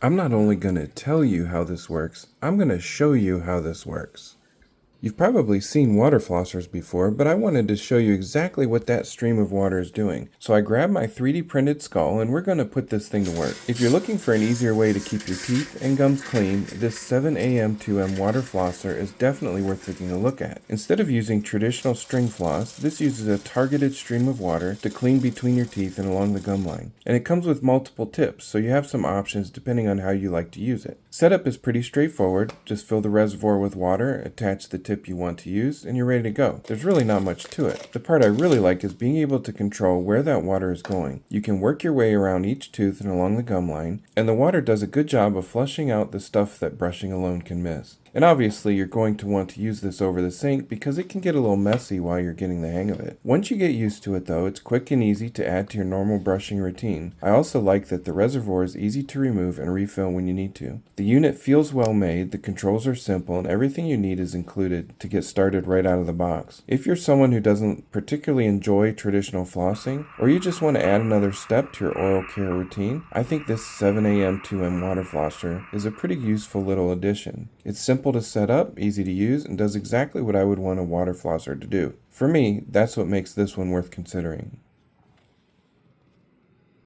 I'm not only going to tell you how this works, I'm going to show you how this works. You've probably seen water flossers before, but I wanted to show you exactly what that stream of water is doing. So I grabbed my 3D printed skull and we're going to put this thing to work. If you're looking for an easier way to keep your teeth and gums clean, this 7AM2M water flosser is definitely worth taking a look at. Instead of using traditional string floss, this uses a targeted stream of water to clean between your teeth and along the gum line. And it comes with multiple tips, so you have some options depending on how you like to use it. Setup is pretty straightforward. Just fill the reservoir with water, attach the tip you want to use, and you're ready to go. There's really not much to it. The part I really like is being able to control where that water is going. You can work your way around each tooth and along the gum line, and the water does a good job of flushing out the stuff that brushing alone can miss. And obviously you're going to want to use this over the sink because it can get a little messy while you're getting the hang of it. Once you get used to it though, it's quick and easy to add to your normal brushing routine. I also like that the reservoir is easy to remove and refill when you need to. The unit feels well made, the controls are simple, and everything you need is included to get started right out of the box. If you're someone who doesn't particularly enjoy traditional flossing, or you just want to add another step to your oral care routine, I think this 7AM2M water flosser is a pretty useful little addition. It's simple to set up, easy to use, and does exactly what I would want a water flosser to do. For me, that's what makes this one worth considering.